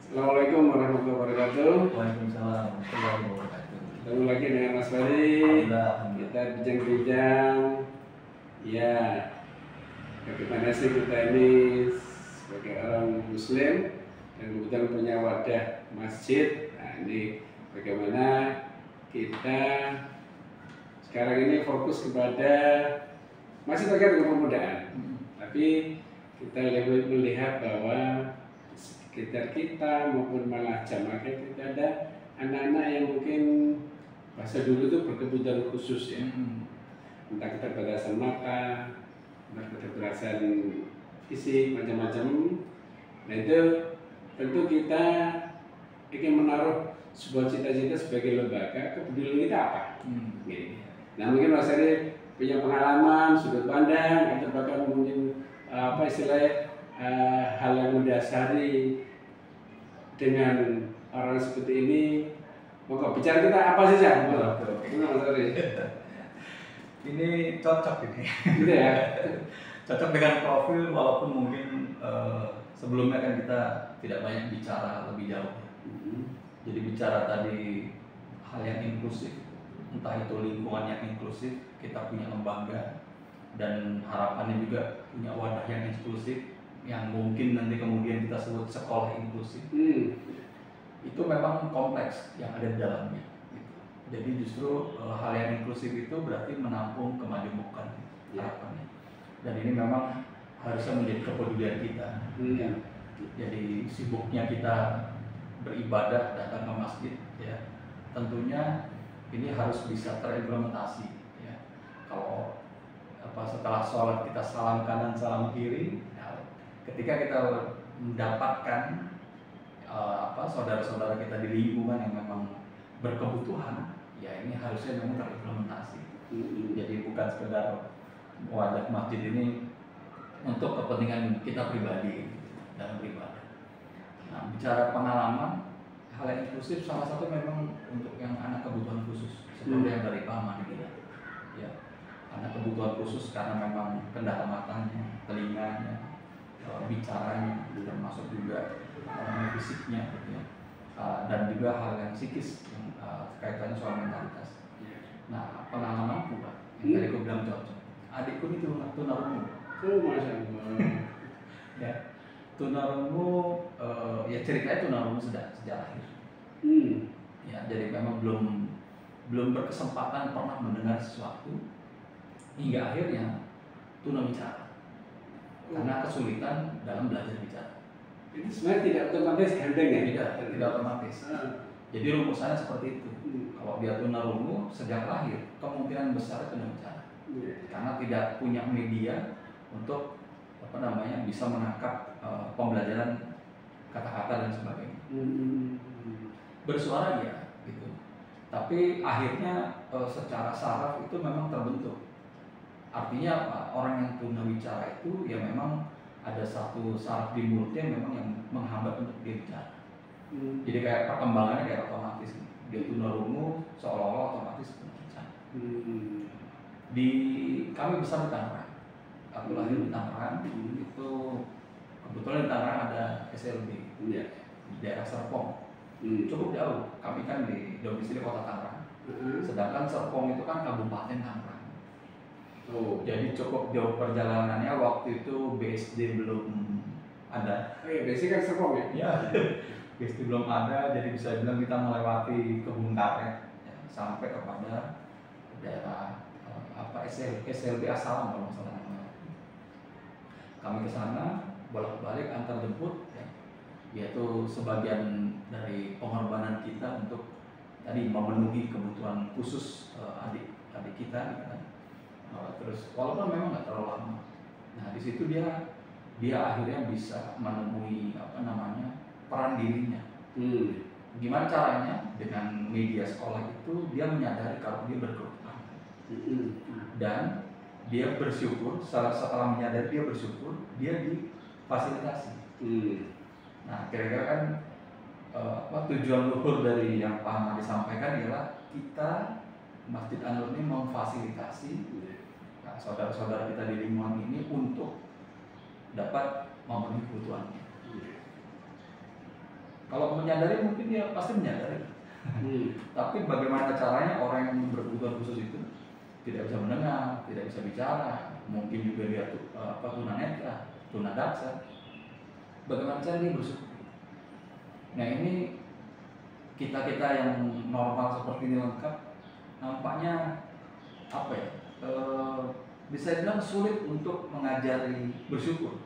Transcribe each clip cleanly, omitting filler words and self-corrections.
Assalamualaikum warahmatullahi wabarakatuh. Waalaikumsalam warahmatullahi wabarakatuh. Ketemu lagi dengan Mas Ferry. Alhamdulillah. Kita bincang-bincang. Ya, bagaimana sih kita ini sebagai orang Muslim dan kebetulan punya wadah masjid. Nah, ini bagaimana kita sekarang ini fokus kepada masih terkait dengan pemudaan. Tapi kita lebih melihat bahwa sekitar kita maupun malah jamaah kita ada anak-anak yang mungkin bahasa dulu itu berkebutuhan khusus ya, entah keterbatasan mata, entah keterbatasan fisik, macam-macam. Nah itu tentu kita ingin menaruh sebuah cita-cita sebagai lembaga, kepedulian kita apa? Gitu. Nah mungkin Mas Ari punya pengalaman, sudut pandang, atau bahkan mungkin apa istilahnya hal yang mendasari dengan orang seperti ini. Maka bicara kita apa saja? Mas Ari. Ini cocok ini. Gitu ya. Cocok dengan profil walaupun mungkin sebelumnya kan kita tidak banyak bicara lebih jauh. Jadi bicara tadi hal yang inklusif, entah itu lingkungan yang inklusif, kita punya lembaga dan harapannya juga punya wadah yang inklusif yang mungkin nanti kemudian kita sebut sekolah inklusif. Itu memang kompleks yang ada di dalamnya gitu. Jadi justru hal yang inklusif itu berarti menampung kemajemukan harapannya. Dan ini memang harusnya menjadi kepedulian kita ya. Jadi sibuknya kita beribadah, datang ke masjid ya, tentunya ini harus bisa terimplementasi ya. Kalau setelah sholat kita salam kanan salam kiri ya, ketika kita mendapatkan saudara-saudara kita di lingkungan yang memang berkebutuhan ya, ini harusnya memang terimplementasi. Jadi bukan sekedar wadah masjid ini untuk kepentingan kita pribadi dalam beribadah. Nah, bicara pengalaman hal yang inklusif salah satu memang untuk yang anak kebutuhan khusus seperti yang dari Pak Ahmad bilang ya, anak kebutuhan khusus karena memang kendala matanya, telinganya, bicaranya, termasuk juga fisiknya gitu ya. Dan juga hal yang psikis yang kaitannya soal mentalitas. Nah, pengalamanku Pak yang tadi aku bilang cocok, adikku itu tunarungu. Masya Allah. Ya, tunarungu ya ceritanya tunarungu sejak lahir. Ya, jadi memang belum berkesempatan pernah mendengar sesuatu hingga akhirnya tunawicara karena kesulitan dalam belajar bicara. Ini sebenarnya tidak otomatis gandeng ya? Tidak otomatis. Jadi rumusannya seperti itu. Kalau dia tunarungu sejak lahir kemungkinan besar tunawicara karena tidak punya media untuk bisa menangkap pembelajaran kata-kata dan sebagainya. Bersuara ya gitu, tapi akhirnya secara saraf itu memang terbentuk. Artinya apa? Orang yang tunawicara itu ya memang ada satu saraf di mulutnya memang yang menghambat untuk dia bicara. Jadi kayak perkembangannya kayak otomatis. Dia tunarungu seolah-olah otomatis bicara. Di kami besar di Tangerang. Aku lahir di Tangerang, itu kebetulan di Tangerang ada SLB di daerah Serpong. Cukup jauh, kami kan di domisili kota Tangerang. Sedangkan Serpong itu kan kabupaten Tangerang. Jadi cukup jauh perjalanannya, waktu itu BSD belum ada. BSD kan Serpong ya? Ya, BSD belum ada, jadi bisa bilang kita melewati kebun karet ya, sampai kepada daerah SLB Asalam kalau nggak salah namanya. Kami ke sana bolak-balik antar jemput ya, yaitu sebagian dari pengorbanan kita untuk tadi memenuhi kebutuhan khusus adik kita gitu kan. Terus walaupun memang nggak terlalu lama, nah di situ dia akhirnya bisa menemui peran dirinya. Gimana caranya? Dengan media sekolah itu dia menyadari kalau dia berkebutuhan dan dia bersyukur. Setelah menyadari dia bersyukur, dia difasilitasi. Nah kira-kira kan tujuan luhur dari yang Pak Ahmad disampaikan ialah kita Masjid An-Nur ini memfasilitasi saudara-saudara kita di lingkungan ini untuk dapat memenuhi kebutuhannya. Kalau menyadari mungkin dia pasti menyadari. Tapi bagaimana caranya orang yang berkebutuhan khusus itu tidak bisa mendengar, tidak bisa bicara, mungkin juga dia tunanetra, tunadaksa. Bagaimana cara dia bersyukur? Nah ini kita yang normal seperti ini lengkap, nampaknya apa ya? Bisa dibilang sulit untuk mengajari bersyukur.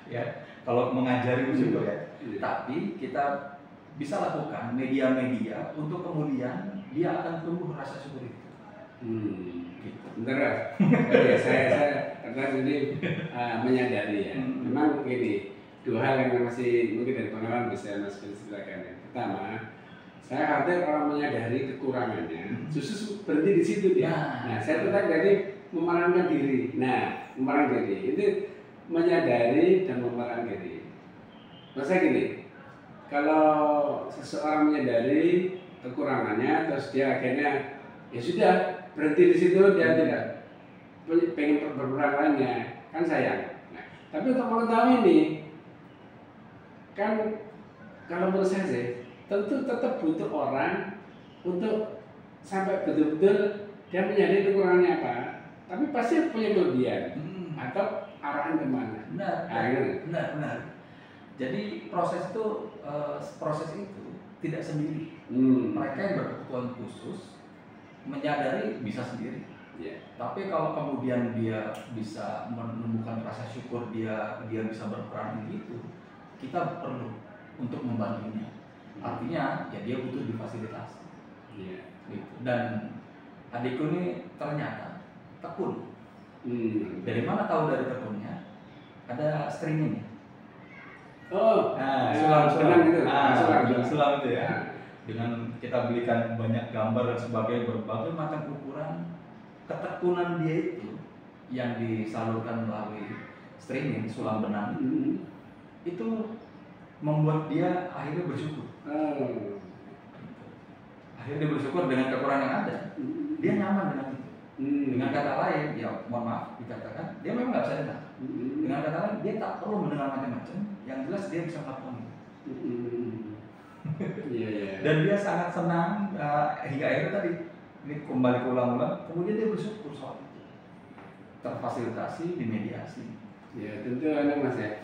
Ya, kalau mengajari bersyukur ya. Tapi kita bisa lakukan media-media untuk kemudian dia akan tumbuh rasa syukur itu. Gitu. Bentar, ya, saya karena ini menyadari ya. Memang gini, dua hal yang masih mungkin dari pengalaman bisa Mas ceritakan ya. Pertama, saya khawatir orang menyadari kekurangannya, justru berhenti di situ dia. Nah, saya tertarik dari memerankan diri. Nah, memerankan diri itu menyadari dan memerankan diri. Maksudnya gini. Kalau seseorang menyadari kekurangannya, terus dia akhirnya ya sudah berhenti di situ, dia tidak pengen berperan lainnya, kan sayang. Nah, tapi untuk mengetahui ini, kan kalau menurut saya sih, tentu tetap butuh orang untuk sampai betul-betul dia menyadari kekurangannya apa, tapi pasti punya kelebihan atau arahan kemana. Benar. Jadi proses itu tidak sendiri. Mereka yang berkebutuhan khusus menyadari bisa sendiri. Tapi kalau kemudian dia bisa menemukan rasa syukur, dia bisa berperan begitu, kita perlu untuk membantunya. Artinya ya dia butuh difasilitasi. Gitu. Dan adikku ini ternyata tekun. Dari mana tahu dari tekunnya? Ada streaming. Sulam itu ya. Dengan kita belikan banyak gambar dan sebagainya, berbagai macam ukuran, ketekunan dia itu yang disalurkan melalui streaming sulam benang itu membuat dia akhirnya bersyukur. Akhirnya dia bersyukur dengan kekurangan yang ada. Dia nyaman dengan itu. Dengan kata lain, ya mohon maaf dikatakan, dia memang nggak bisa dengar. Dengan kata lain, dia tak perlu mendengar macam-macam. Yang jelas dia bisa melakukan itu. Dan dia sangat senang hingga akhirnya tadi ini kembali ke ulang-ulang. Kemudian dia bersyukur soal itu, terfasilitasi, dimediasi. Ya tentu Mas ya.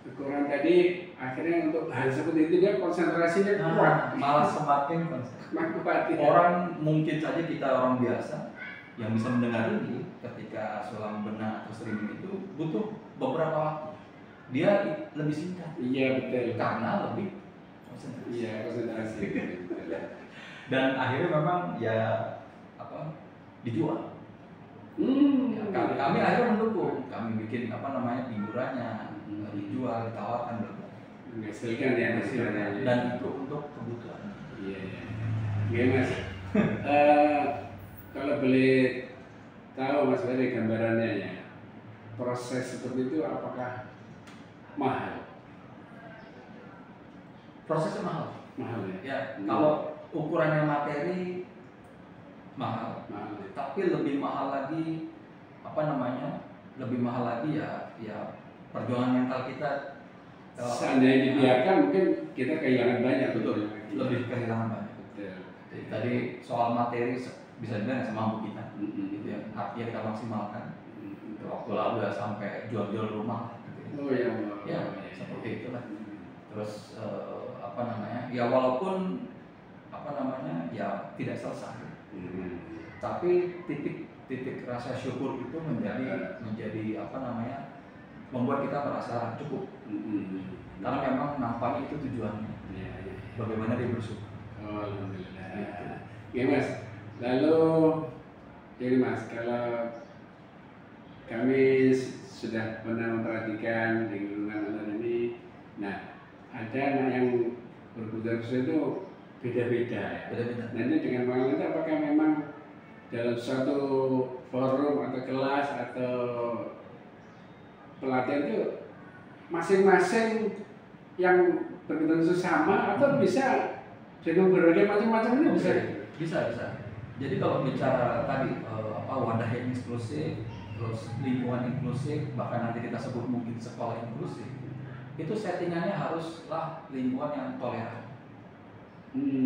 Kekurangan tadi akhirnya untuk hal seperti itu dia konsentrasinya kuat, malah semakin kuat. Orang mungkin saja kita orang biasa yang bisa mendengar ini ketika sulam benang atau streaming itu butuh beberapa waktu. Dia lebih singkat. Iya betul. Karena lebih konsentrasi. Iya konsentrasi. Dan akhirnya memang ya dijual. Ya, kami akhirnya mendukung. Kami bikin iurannya. Dijual, ditawarkan menghasilkan ya hasilnya dan itu untuk kebutuhan. Iya Mas. Kalau boleh tahu Mas dari gambarannya ya, proses seperti itu apakah mahal? Prosesnya mahal ya. Kalau ukurannya materi mahal. Tapi lebih mahal lagi lebih mahal lagi ya perjuangan mental kita. Seandainya dibiarkan mungkin kita kehilangan banyak. Betul. Lebih kehilangan banyak. Jadi tadi soal materi bisa dibilang semampu kita. Gitu ya. Artinya kita maksimalkan. Waktu lalu ya sampai jual-jual rumah. Gitu. Ya seperti itulah. Terus ya walaupun ya tidak selesai. Tapi titik rasa syukur itu menjadi membuat kita merasa cukup. Karena memang nampaknya itu tujuannya. Bagaimana dia bersyukur. Alhamdulillah. Ya Mas. Lalu jadi Mas, kalau kami sudah pernah memperhatikan di lingkungan ini, nah ada anak yang berkebutuhan khusus itu beda-beda ya. Nah ini dengan pengalaman itu apakah memang dalam suatu forum atau kelas atau pelatihan itu masing-masing yang berkebutuhan khusus sama atau bisa dengan berbagai macam-macam ini bisa. Jadi kalau bicara tadi wadah yang inklusif, terus lingkungan inklusif, bahkan nanti kita sebut mungkin sekolah inklusif, itu settingannya haruslah lingkungan yang toleran.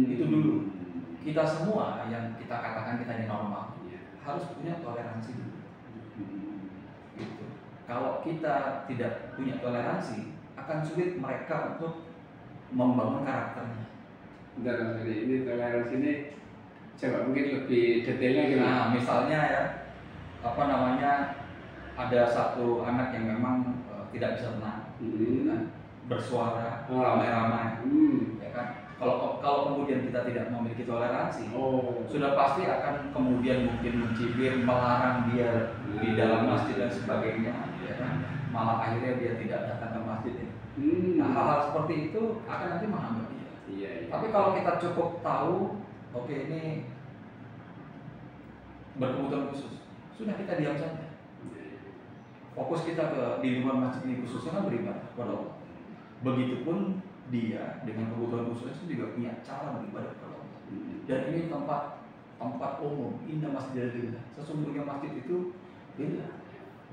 Itu dulu. Kita semua yang kita katakan kita ini normal harus punya toleransi dulu. Gitu. Kalau kita tidak punya toleransi, akan sulit mereka untuk membangun karakternya. Bentar, ini toleransi ini coba mungkin lebih detailnya gimana? Nah, misalnya ya, apa namanya, ada satu anak yang memang tidak bisa tenang, gitu kan, bersuara ramai-ramai, ya kan. Kalau kemudian kita tidak memiliki toleransi, sudah pasti akan kemudian mungkin mencibir, melarang dia di dalam masjid dan sebagainya, ya kan. Malah akhirnya dia tidak datang ke masjid. Nah, hal-hal seperti itu akan nanti menghambat dia. Iya. Tapi kalau kita cukup tahu, oke, ini berkebutuhan khusus, sudah kita diam saja. Fokus kita di lingkungan masjid ini khususnya kan beribadah kepada Allah. Begitupun dia dengan kebutuhan khusus itu juga punya cara beribadah kepada Allah. Dan ini tempat umum, indah masjid lillah. Sesungguhnya masjid itu lillah,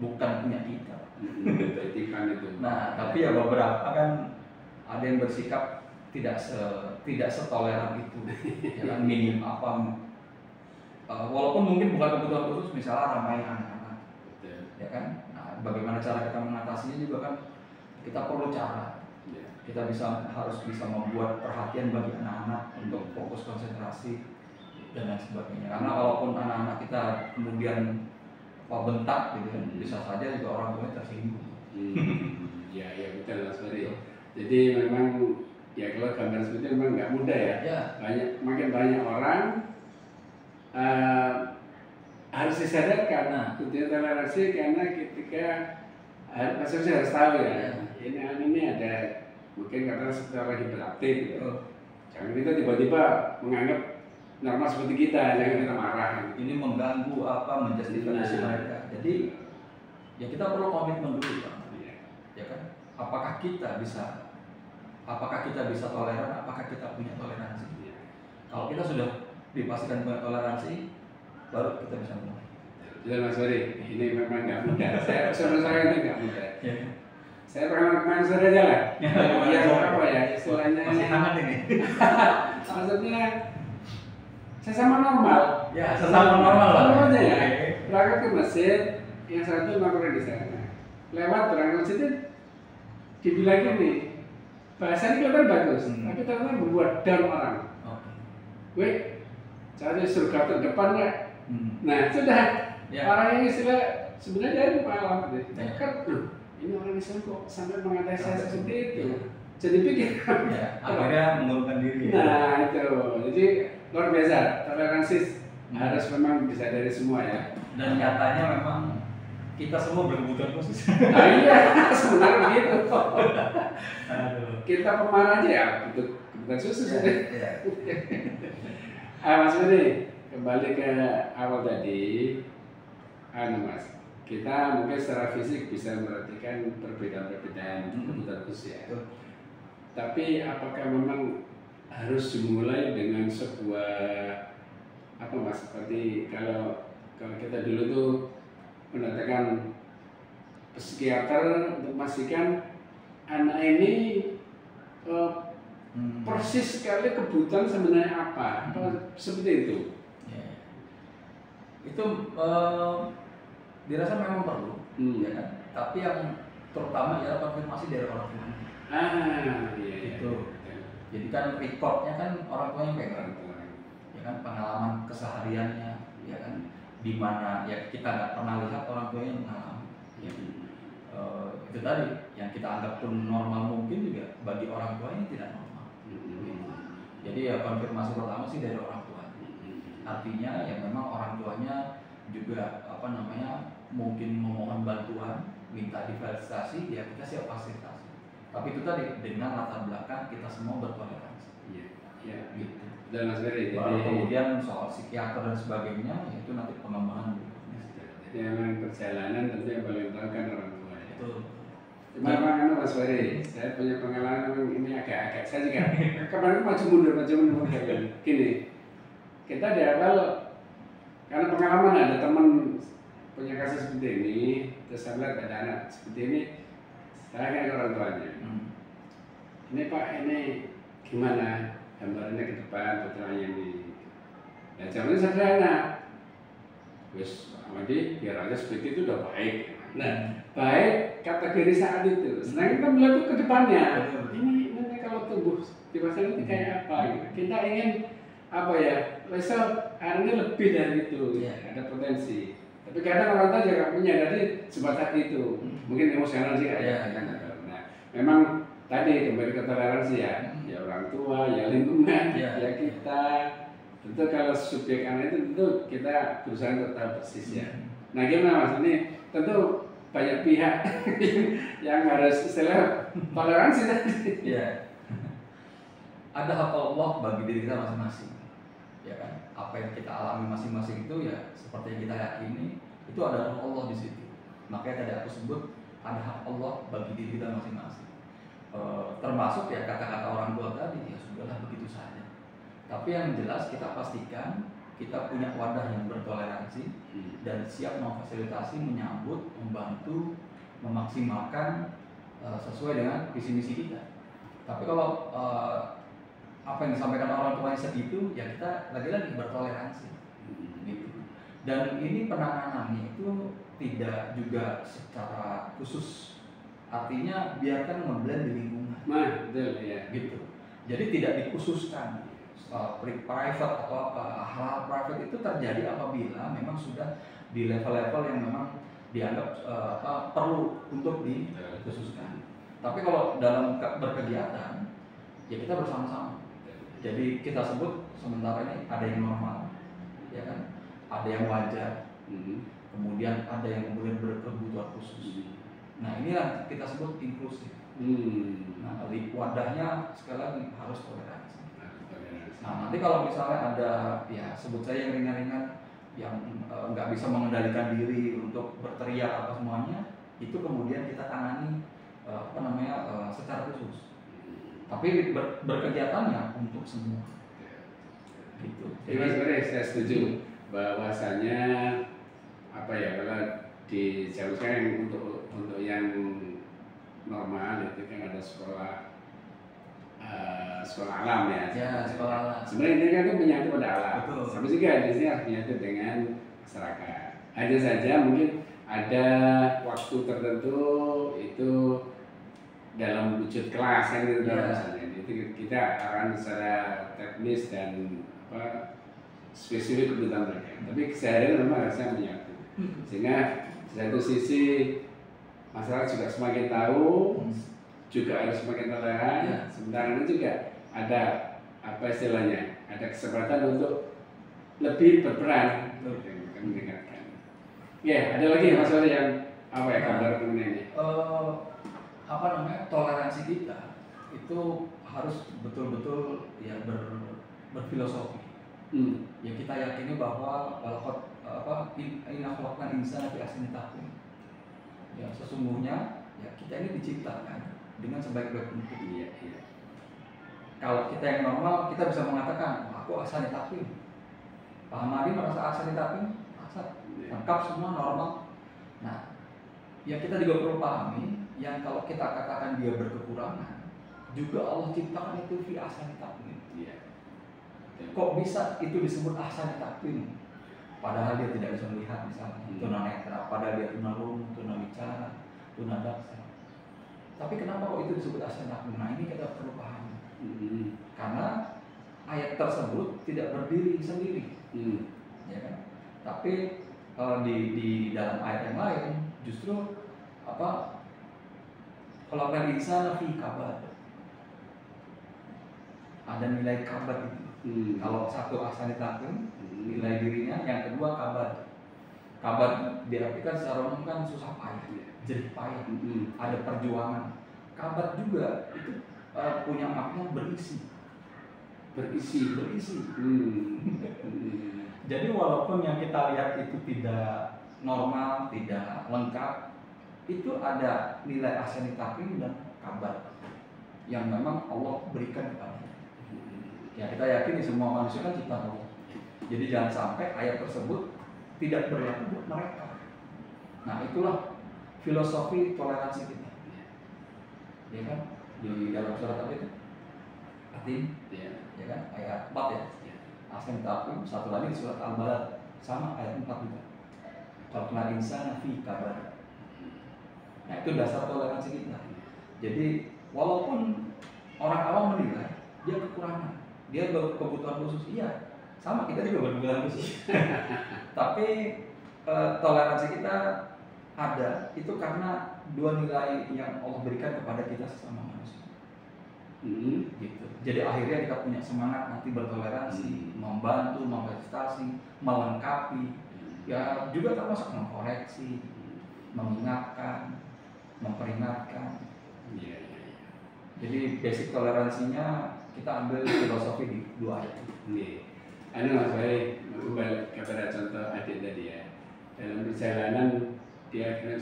bukan punya kita. Nah, tapi ya beberapa kan ada yang bersikap tidak setoleran itu, ya kan, minim apa, walaupun mungkin bukan kebutuhan khusus, misalnya ramai anak-anak, ya kan. Nah, bagaimana cara kita mengatasinya juga kan kita perlu cara. Kita harus bisa membuat perhatian bagi anak-anak untuk fokus konsentrasi dan lain sebagainya. Karena walaupun anak-anak kita kemudian bentak gitu, bisa saja juga orang tuanya tersinggung. Ya betul Mas Ferry. Jadi memang ya kalau gambar seperti itu memang nggak mudah ya. Makin banyak orang harus disadarkan butuh toleransi, karena ketika masing-masing harus tahu ya. Ini ada mungkin karena secara hiperaktif gitu. Jangan kita tiba-tiba menganggap normal seperti kita, jangan kita marah. Ini mengganggu menjustifikasi mereka. Jadi ya kita perlu komitmen dulu, Pak. Ya kan? Apakah kita bisa toleran? Apakah kita punya toleransi? Kalau kita sudah dipastikan punya toleransi, baru kita bisa mulai. Betul Mas Ferry, ini memang nggak mudah. Saya itu nggak mudah. Saya pernah kemarin sore aja lah. Ya apa ya istilahnya? Masih hangat ini. Maksudnya saya sama normal. Ya, sesama normal lah. Normalnya ya. Berangkat ke masjid, yang satu nongkrong di sana. Lewat berangkat masjid itu dibilang gini, bahasanya kelihatan bagus, tapi ternyata membuat down orang. Weh, cari surga terdepan nggak? Nah sudah, orang yang istilah sebenarnya dari pengalaman deh. Kan, ini orang Islam kok sampai mengatasi saya seperti itu. Jadi pikir, akhirnya mengurungkan diri. Nah itu, jadi luar biasa. Toleransi harus memang bisa dari semua ya. Dan nyatanya memang kita semua berkebutuhan khusus. Nah iya, sebenarnya begitu. Kita pemarah aja ya, kebutuhan khusus. Mas Ferry, kembali ke awal tadi, Mas, kita mungkin secara fisik bisa memperhatikan perbedaan-perbedaan kebutuhan khusus ya. Tapi apakah memang harus dimulai dengan sebuah seperti kalau kita dulu tuh mendatangkan psikiater untuk memastikan anak ini persis sekali kebutuhan sebenarnya apa seperti itu. Itu dirasa memang perlu, ya kan? Tapi yang terutama ya konfirmasi dari orang tua. Itu. Jadi kan recordnya kan orang tuanya pegang, ya kan, pengalaman kesehariannya, ya kan, di mana ya kita nggak pernah lihat orang tuanya mengalami. Ya. Itu tadi yang kita anggap pun normal mungkin juga bagi orang tua ini tidak normal. Jadi ya konfirmasi pertama sih dari orang tua. Artinya ya memang orang tuanya juga mungkin memohon bantuan, minta diverifikasi, ya kita siap fasilitasi. Tapi itu tadi dengan latar belakang kita semua bertoleransi. Iya. Gitu. Dan Mas Ferry, baru kemudian soal psikiater dan sebagainya, itu nanti pengembangan berikutnya. Jadi memang perjalanan tentu yang paling tahu kan orang tua. Itu. Cuma Mas Ferry, saya punya pengalaman ini agak saya juga kemarin maju mundur gini. Kita di awal karena pengalaman ada teman punya kasus seperti ini, terus saya melihat ada anak seperti ini, saya kan orang tuanya. ini Pak, ini gimana gambarannya ke depan putranya ini. Ya jawabannya sederhana, wis Amadi biar aja seperti itu udah baik. Nah, baik kategori saat itu. Sekarang kita melihat ke depannya. Ini kalau tumbuh dewasa ini kayak apa? Gitu. Kita ingin apa ya? Besok hari ini lebih dari itu, ada potensi. Tapi kadang orang tua juga menyadari sebatas itu. Mungkin emosional sih kayak. Nah, memang tadi kembali ke toleransi ya orang tua, ya lingkungan, ya kita. Tentu kalau subjek anak itu tentu kita berusaha untuk tahu persis ya. Nah gimana Mas, ini tentu banyak pihak yang harus istilah toleransi tadi. Ya. Ada hak Allah bagi diri kita masing-masing, ya kan? Apa yang kita alami masing-masing itu ya seperti yang kita yakini itu ada hak Allah di situ. Makanya tadi aku sebut ada hak Allah bagi diri kita masing-masing. Termasuk ya kata-kata orang tua tadi, ya sudahlah begitu saja. Tapi yang jelas kita pastikan kita punya wadah yang bertoleransi dan siap memfasilitasi, menyambut, membantu, memaksimalkan sesuai dengan visi misi kita. Tapi kalau apa yang disampaikan orang tuanya segitu, ya kita lagi-lagi bertoleransi, gitu. Dan ini penanganannya itu tidak juga secara khusus, artinya biarkan ngeblend di lingkungan. Betul ya. Gitu. Jadi tidak dikhususkan. Private atau apa, hal private itu terjadi apabila memang sudah di level-level yang memang dianggap perlu untuk dikhususkan. Tapi kalau dalam berkegiatan ya kita bersama-sama. Jadi kita sebut sementara ini ada yang normal, ya kan? Ada yang wajar, kemudian ada yang kemudian berkebutuhan khusus. Nah inilah kita sebut inklusif. Nah wadahnya sekali lagi harus toleransi. Nah nanti kalau misalnya ada ya sebut saya yang ringan-ringan yang nggak bisa mengendalikan diri untuk berteriak apa semuanya, itu kemudian kita tangani secara khusus. Tapi berkegiatannya untuk semua. Gitu. Jadi sebenarnya saya setuju bahwasanya apa ya, kalau di zaman sekarang untuk yang normal itu kan ada sekolah alam ya. Ya, sekolah alam. Sebenarnya ini kan menyatu pada alam. Betul. Sama juga di sini harus menyatu dengan masyarakat. Hanya saja mungkin ada waktu tertentu itu dalam wujud kelas kan gitu misalnya. Itu kita akan secara teknis dan spesifik kebutuhan mereka. Tapi keseharian memang harusnya menyatu. Sehingga di satu sisi masyarakat juga semakin tahu, juga harus semakin toleran. Sementara itu juga ada apa istilahnya, ada kesempatan untuk lebih berperan, mendengarkan. Ya, ada lagi masalah yang apa ya gambar mengenai ini? Toleransi kita itu harus betul-betul ya berfilosofi. Ya kita yakini bahwa inna khalaqnal insana fi ahsani taqwim. Ya sesungguhnya ya kita ini diciptakan dengan sebaik-baik mungkin. Iya. Kalau kita yang normal kita bisa mengatakan aku ahsani taqwim. Pak Hamadi merasa ahsani taqwim, lengkap semua normal. Nah, ya kita juga perlu pahami yang kalau kita katakan dia berkekurangan, juga Allah ciptakan itu fi ahsani taqwim. Iya. Kok bisa itu disebut ahsani taqwim? Padahal dia tidak bisa melihat misalnya, tunanetra, padahal dia tunarungu, tunawicara, tunadaksa. Tapi kenapa kok itu disebut ahsani taqwim? Nah ini kita perlu pahami. Karena ayat tersebut tidak berdiri sendiri, ya kan? Tapi di dalam ayat yang lain justru kalau insana fi kabad, ada nilai kabad itu. Kalau satu ahsani taqwim nilai dirinya, yang kedua kabad. Kabad diartikan secara umum kan susah payah, jerih payah, ada perjuangan. Kabad juga itu punya makna berisi. Jadi walaupun yang kita lihat itu tidak normal, tidak lengkap, itu ada nilai ahsani taqwim dan kabad yang memang Allah berikan kepada. Ya kita yakini semua manusia kan ciptaan Allah. Jadi jangan sampai ayat tersebut tidak berlaku buat mereka. Nah itulah filosofi toleransi kita, ya kan? di dalam surat apa itu? Atin, Ya. ya kan? Ayat 4 ya. Asal takwim. Satu lagi di surat Al-Balad sama ayat 4 juga. Khalaqnal insana fi kabad. Nah itu dasar toleransi kita. Jadi walaupun orang awam menilai dia kekurangan, dia berkebutuhan khusus, iya, sama kita juga berkebutuhan khusus. Tapi toleransi kita ada itu karena dua nilai yang Allah berikan kepada kita sesama manusia. Gitu. Jadi akhirnya kita punya semangat nanti bertoleransi, membantu, memfasilitasi, melengkapi, ya juga termasuk mengkoreksi, mengingatkan, memperingatkan. Jadi basic toleransinya kita ambil filosofi di dua ayat itu. Anu Mas Bayi, kembali kepada contoh adik tadi ya. Dalam perjalanan dia akhirnya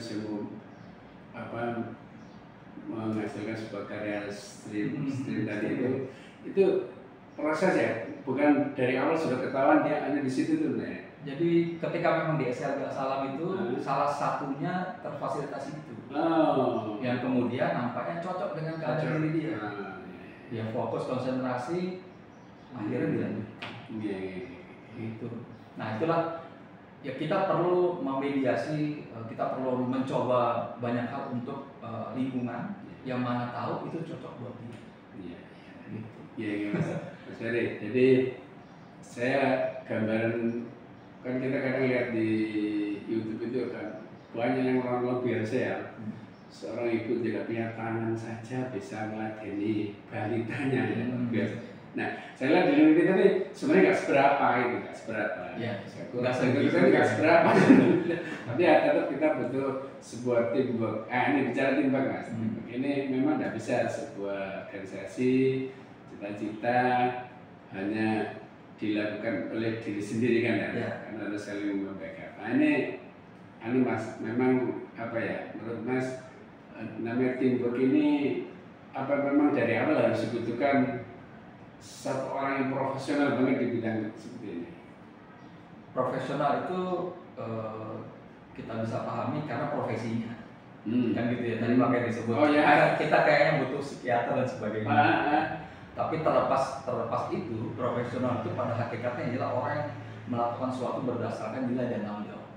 menghasilkan sebuah karya stream tadi itu proses ya, bukan dari awal sudah ketahuan dia hanya di situ tuh ya. Jadi ketika memang di SLB Salam itu salah satunya terfasilitasi itu, yang kemudian nampaknya cocok dengan keadaan diri dia. Dia fokus konsentrasi, akhirnya dilanjutkan. Gitu. Nah itulah ya kita perlu memediasi, kita perlu mencoba banyak hal untuk lingkungan yang mana tahu itu cocok buat dia. Gitu. Iya Mas Ferry. Jadi saya gambaran kan kita kadang lihat di YouTube itu kan banyak yang orang biasa ya. Seorang ibu tidak punya tangan saja bisa meladeni balitanya ya. Biasa. Nah, saya lihat di dunia kita nih sebenarnya nggak seberapa itu, nggak seberapa. Ya, nggak seberapa. Tapi ya tetap kita butuh sebuah teamwork. Ini bicara teamwork Mas. Ini memang nggak bisa sebuah organisasi cita-cita hanya dilakukan oleh diri sendiri kan ya. Karena harus saling membackup. Nah ini Mas, memang apa ya? Menurut Mas namanya teamwork ini apa memang dari awal harus dibutuhkan satu orang yang profesional banget di bidang seperti ini? Profesional itu kita bisa pahami karena profesinya, kan gitu ya. Tadi makanya disebut. Oh ya. Kita kayaknya butuh psikiater dan sebagainya. Tapi terlepas itu, profesional itu pada hakikatnya adalah orang yang melakukan sesuatu berdasarkan nilai dan tanggung jawab.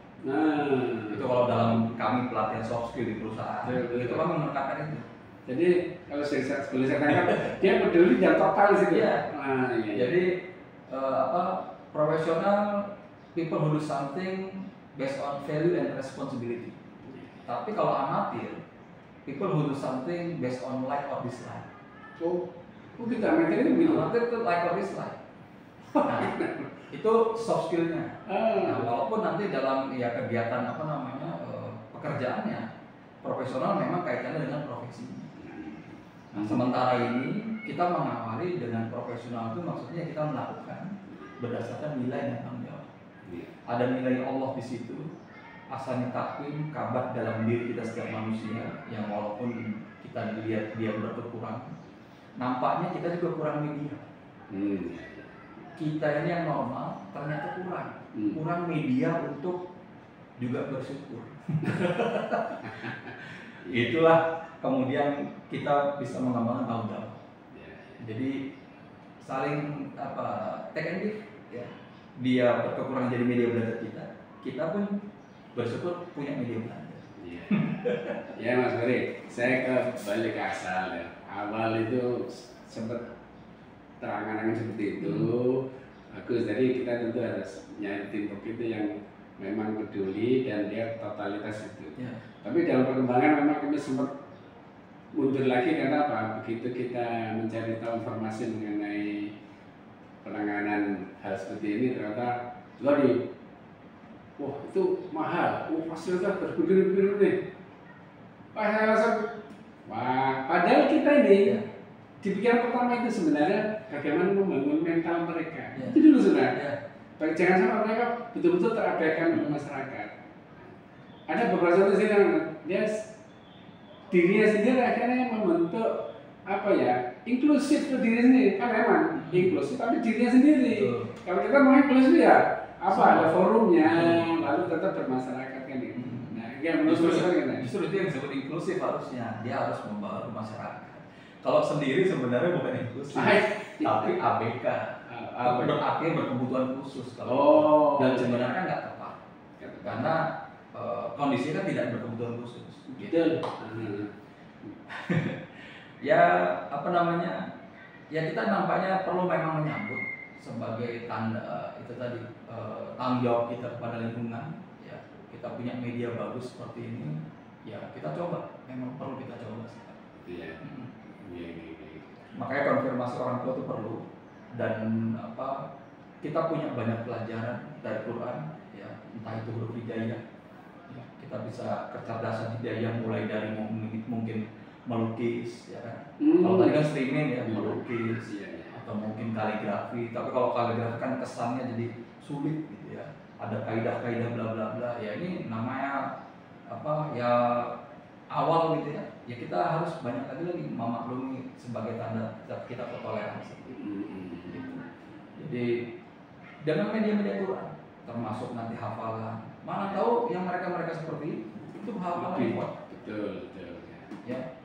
Itu kalau dalam kami pelatihan soft skill di perusahaan, itu kami menekankan itu. Jadi kalau boleh saya tangkap, dia peduli dan total di situ. Iya. Jadi profesional people who do something based on value and responsibility. Tapi kalau amatir, people who do something based on like or dislike. Kita amatir itu gitu. Amatir itu like or dislike. Nah, itu soft skillnya. Nah, walaupun nanti dalam kegiatan pekerjaannya profesional memang kaitannya dengan profesinya. Nah, sementara ini kita mengawali dengan profesional itu maksudnya kita melakukan berdasarkan nilai dan tanggung jawab. Ada nilai Allah di situ, asani takwim, kabar dalam diri kita setiap manusia yang walaupun kita dilihat dia berkurang, nampaknya kita juga kurang media. Kita ini yang normal ternyata kurang media untuk juga bersyukur. Itulah kemudian kita bisa mengembangkan tanggung jawab. Jadi saling take and give ya. Dia berkekurangan jadi media belajar kita pun bersyukur punya media belajar. Ya Mas Ferry, saya balik ke asal ya. Awal itu sempat terangan-angan seperti itu. Bagus, jadi kita tentu harus nyari teamwork itu yang memang peduli dan dia totalitas itu. Tapi dalam perkembangan memang kami sempat mundur lagi karena apa? Begitu kita mencari tahu informasi mengenai penanganan hal seperti ini ternyata wah itu mahal, fasilitas berbegini-begini nih. Saya rasa, padahal kita ini di pikiran pertama itu sebenarnya bagaimana membangun mental mereka. Itu dulu sebenarnya. Jangan sampai mereka betul-betul terabaikan masyarakat. Ada beberapa contoh sini yang dia dirinya sendiri akhirnya membentuk inklusif ke diri sendiri kan memang inklusif tapi dirinya sendiri. Kalau kita mau inklusif ya ada forumnya lalu tetap bermasyarakat kan gitu. Nah, justru itu yang disebut inklusif harusnya dia harus membawa ke masyarakat. Kalau sendiri sebenarnya bukan inklusif, tapi ABK. Berarti berkebutuhan khusus kalau dan sebenarnya nggak tepat karena kondisinya kan tidak berkebutuhan khusus. Betul. Ya apa namanya? Ya kita nampaknya perlu memang menyambut sebagai tanda itu tadi tanggung jawab kita kepada lingkungan. Ya kita punya media bagus seperti ini. Ya kita coba, memang perlu kita coba. Iya. Makanya konfirmasi orang tua itu perlu dan apa kita punya banyak pelajaran dari Quran ya entah itu huruf hijaiyah ya, kita bisa kecerdasan hijaiyah mulai dari mungkin melukis ya kan kalau tadi kan streaming ya melukis atau mungkin kaligrafi tapi kalau kaligrafi kan kesannya jadi sulit gitu ya ada kaidah-kaidah bla bla bla ya ini namanya apa ya awal gitu ya kita harus banyak lagi memaklumi sebagai tanda kita toleransi gitu. Jadi dengan media-media Quran termasuk nanti hafalan mana tahu yang mereka seperti itu hafalan kuat betul ya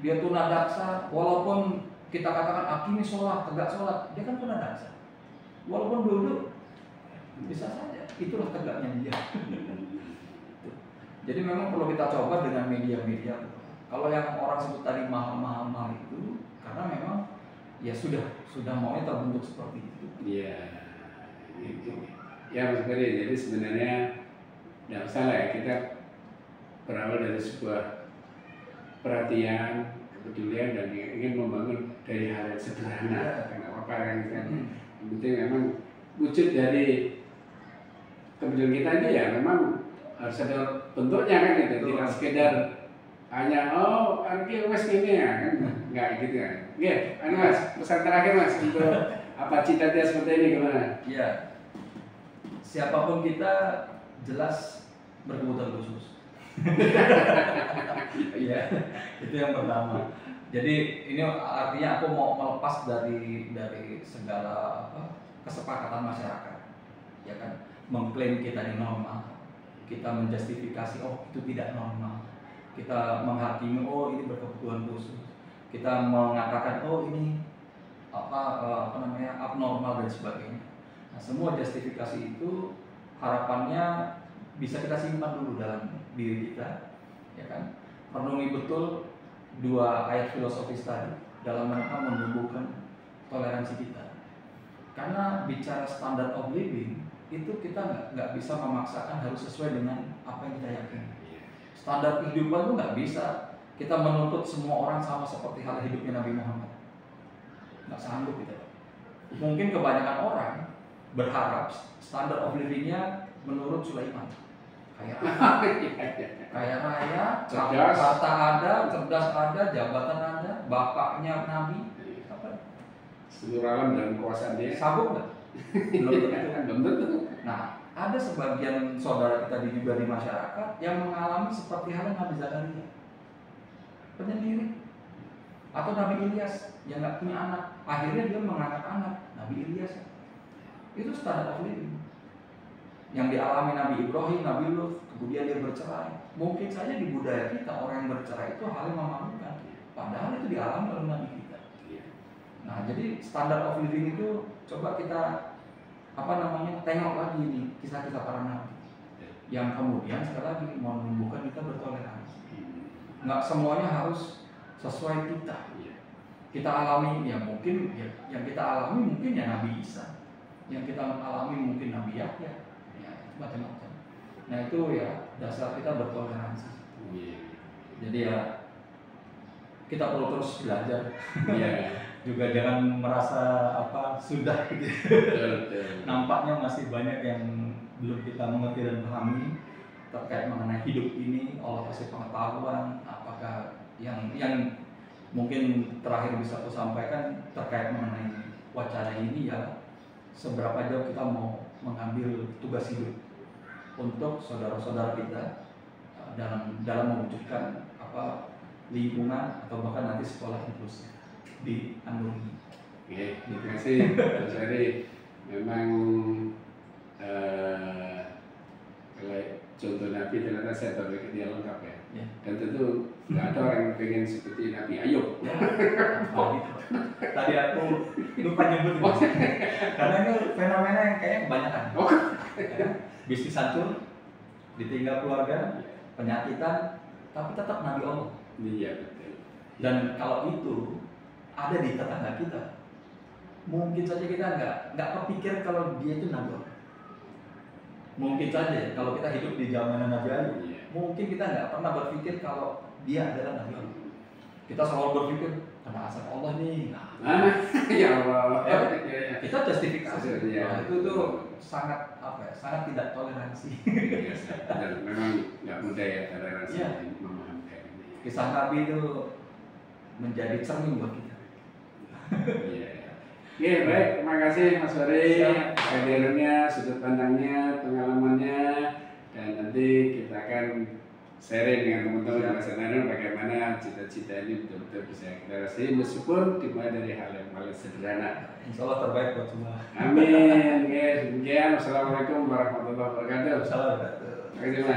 dia tunadaksa walaupun kita katakan ini sholat tegak sholat dia kan tunadaksa walaupun duduk bisa saja itulah tegaknya dia. Jadi memang perlu kita coba dengan media-media. Kalau yang orang sebut tadi mahal itu, karena memang ya sudah maunya terbentuk seperti itu. Iya, itu. Ya Mas Ferry, jadi sebenarnya tidak salah ya kita berawal dari sebuah perhatian, kepedulian dan ingin membangun dari hal yang sederhana. Kenapa kan? Yang penting memang wujud dari kepedulian kita itu ya memang harus ada bentuknya kan gitu, tidak sekedar hanya anaknya mas gini ya kan, nggak gitu kan. Oke, Mas, pesan terakhir Mas untuk apa cita-cita seperti ini gimana? Iya, siapapun kita jelas berkebutuhan khusus. Iya, itu yang pertama. Jadi ini artinya aku mau melepas dari segala kesepakatan masyarakat, ya kan, mengklaim kita ini normal. Kita menjustifikasi itu tidak normal, kita menghakimi ini berkebutuhan khusus, kita mengatakan ini abnormal dan sebagainya. Nah, semua justifikasi itu harapannya bisa kita simpan dulu dalam diri kita, ya kan? Renungi betul dua ayat filosofis tadi dalam rangka menumbuhkan toleransi kita. Karena bicara standard of living itu kita nggak bisa memaksakan harus sesuai dengan apa yang kita yakini. Standar kehidupan itu nggak bisa kita menuntut semua orang sama seperti hal hidupnya Nabi Muhammad. Nggak sanggup kita. Mungkin kebanyakan orang berharap standar of livingnya menurut Sulaiman. Kaya raya, harta ada, cerdas ada, jabatan ada, bapaknya Nabi. Seluruh alam dalam kekuasaan dia. Sanggup nggak? Belum tentu. Nah, ada sebagian saudara kita juga di masyarakat yang mengalami seperti halnya Nabi Zakaria, penyendiri, atau Nabi Ilyas yang nggak punya anak, akhirnya dia mengangkat anak Nabi Ilyas. Itu standar of living yang dialami Nabi Ibrahim, Nabi Lut, kemudian dia bercerai. Mungkin saja di budaya kita orang yang bercerai itu hal yang memalukan, padahal itu dialami oleh Nabi kita. Nah, jadi standar of living itu coba kita tengok lagi nih kisah-kisah para nabi yang kemudian sekali lagi menumbuhkan kita bertoleransi. Nggak semuanya harus sesuai kita alami ya mungkin yang kita alami mungkin ya Nabi Isa, yang kita alami mungkin Nabi Yahya, ya macam-macam. Nah itu ya dasar kita bertoleransi. Jadi ya kita perlu terus belajar. Juga jangan merasa sudah gitu. Nampaknya masih banyak yang belum kita mengerti dan pahami terkait mengenai hidup ini. Allah kasih pengetahuan apakah yang mungkin terakhir bisa aku sampaikan terkait mengenai wacana ini ya seberapa jauh kita mau mengambil tugas hidup untuk saudara-saudara kita dalam mewujudkan lingkungan atau bahkan nanti sekolah inklusif di Andung. Oke, terima kasih Mas Ferry. Memang contoh Nabi ternyata saya tahu dia lengkap ya. Ya. Dan tentu nggak ada orang yang pengen seperti Nabi Ayub. Ya. Oh, gitu. Tadi aku lupa nyebut itu. Karena ini fenomena yang kayaknya kebanyakan. Oh. Ya. Bisnis hancur, ditinggal keluarga, penyakitan, tapi tetap Nabi Allah. Iya betul. Dan kalau itu ada di tetangga kita, mungkin saja kita nggak kepikir kalau dia itu Nabi Allah. Mungkin saja kalau kita hidup di zaman Nabi Ayub, mungkin kita nggak pernah berpikir kalau dia adalah Nabi Allah. Kita selalu berpikir karena asal Allah nih. Ya Allah. Ya, kita justifikasi. Ya. Nah, itu tuh sangat sangat tidak toleransi. Dan memang nggak mudah ya toleransi Ya. memahami ini. Kisah Nabi itu menjadi cermin buat kita. Iya. Oke, baik. Terima kasih Mas Fari hadirnya, sudut pandangnya, pengalamannya, dan nanti kita akan sharing dengan teman-teman Mas Anand bagaimana cita-cita ini betul-betul bisa kita rasain meskipun dimulai dari hal yang paling sederhana. Insya Allah terbaik buat semua. Amin. Oke, demikian. Wassalamualaikum warahmatullahi wabarakatuh. Salam. Terima kasih Mas.